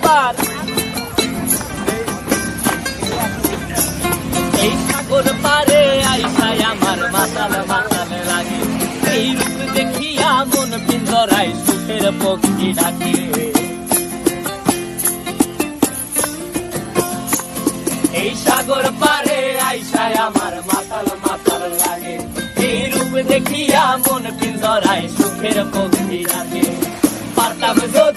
আবার এই সাগর পারে আইসায় আমার মাতাল মাতাল লাগে, এই রূপ দেখিয়া মন পিঞ্জরায় সুখের পক্ষী ডাকে। এই সাগর পারে আইসায় আমার মাতাল মাতাল লাগে, এই রূপ দেখিয়া মন পিঞ্জরায় সুখের পক্ষী ডাকে। পারতাম যদি